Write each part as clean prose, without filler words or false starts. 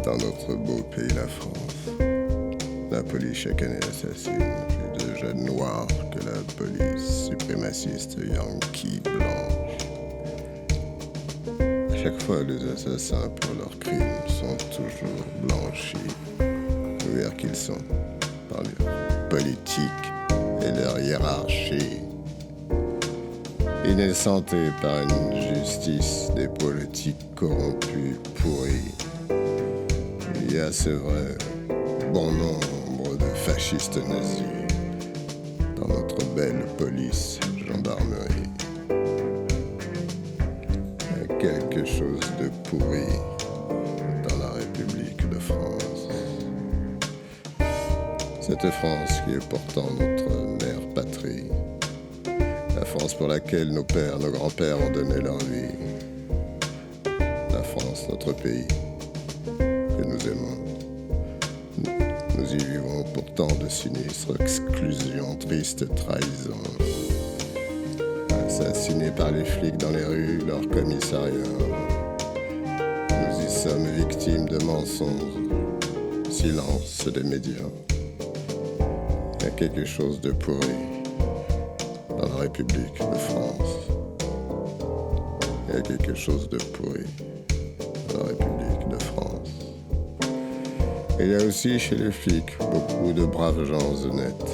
Dans notre beau pays, la France, la police chaque année assassine plus de jeunes noirs que la police suprémaciste yankee blanche. À chaque fois, les assassins pour leurs crimes sont toujours blanchis, ouverts qu'ils sont par leur politique et leur hiérarchie. Innocentés par une justice des politiques corrompus, pourris. Il y a, c'est vrai, bon nombre de fascistes nazis dans notre belle police, gendarmerie. Il y a quelque chose de pourri dans la République de France. Cette France qui est pourtant notre mère patrie. La France pour laquelle nos pères, nos grands-pères ont donné leur vie. La France, notre pays, que nous aimons. Nous y vivons pourtant de sinistres exclusions, tristes trahisons. Assassinés par les flics dans les rues, leurs commissariats. Nous y sommes victimes de mensonges, silence des médias. Il y a quelque chose de pourri dans la République de France. Il y a quelque chose de pourri dans la République de France. Et il y a aussi chez les flics beaucoup de braves gens honnêtes.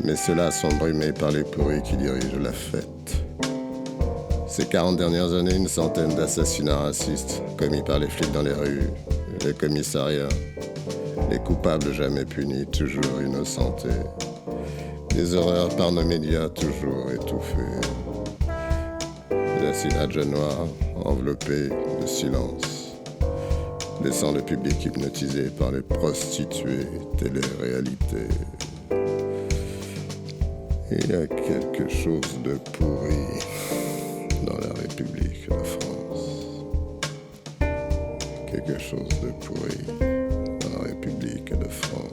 Mais ceux-là sont brimés par les pourris qui dirigent la fête. Ces 40 dernières années, une centaine d'assassinats racistes commis par les flics dans les rues, les commissariats, les coupables jamais punis, toujours innocentés. Des horreurs par nos médias toujours étouffées. Des assassinats de jeunes noirs enveloppés de silence, laissant le public hypnotisé par les prostituées, télé-réalités. Il y a quelque chose de pourri dans la République de France. Quelque chose de pourri dans la République de France.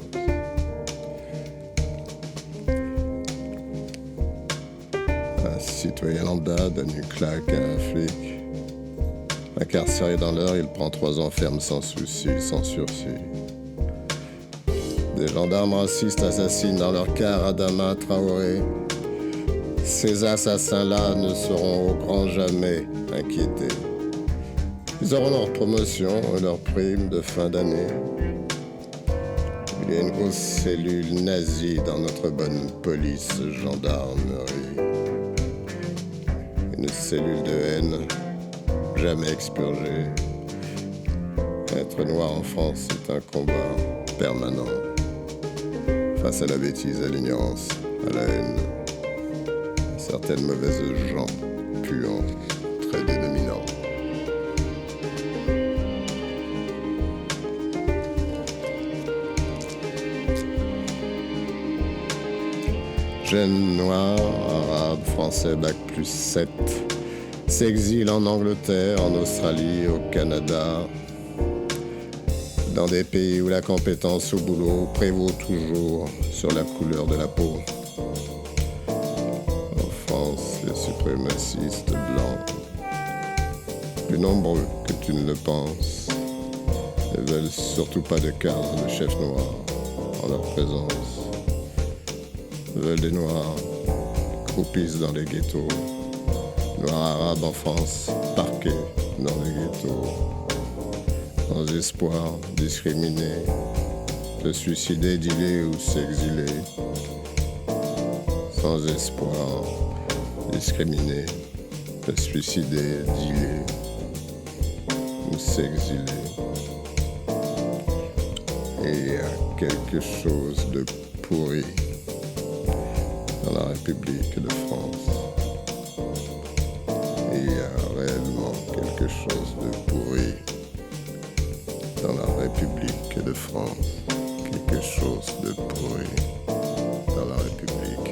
Un citoyen lambda donne une claque à un flic. Incarcéré dans l'heure, il prend 3 ans ferme sans souci, sans sursis. Des gendarmes racistes assassinent dans leur car Adama Traoré. Ces assassins-là ne seront au grand jamais inquiétés. Ils auront leur promotion et leur prime de fin d'année. Il y a une grosse cellule nazie dans notre bonne police gendarmerie. Une cellule de haine jamais expurgée. Être noir en France est un combat permanent. Face à la bêtise, à l'ignorance, à la haine, à certaines mauvaises gens, puants, très dédominants. Jeunes noirs, arabes, français, bac+7, s'exilent en Angleterre, en Australie, au Canada, dans des pays où la compétence au boulot prévaut toujours sur la couleur de la peau. En France, les suprémacistes blancs, plus nombreux que tu ne le penses, ne veulent surtout pas de cadre de chef noir en leur présence. Veulent des noirs croupissent dans les ghettos, noirs arabes en France, parqués dans les ghettos. Sans espoir, discriminés, se suicider, dealer ou s'exiler. Sans espoir, discriminés, se suicider, dealer ou s'exiler. Et il y a quelque chose de pourri dans la République de France. Et il y a réellement quelque chose de pourri dans la République de France, quelque chose de pourri dans la République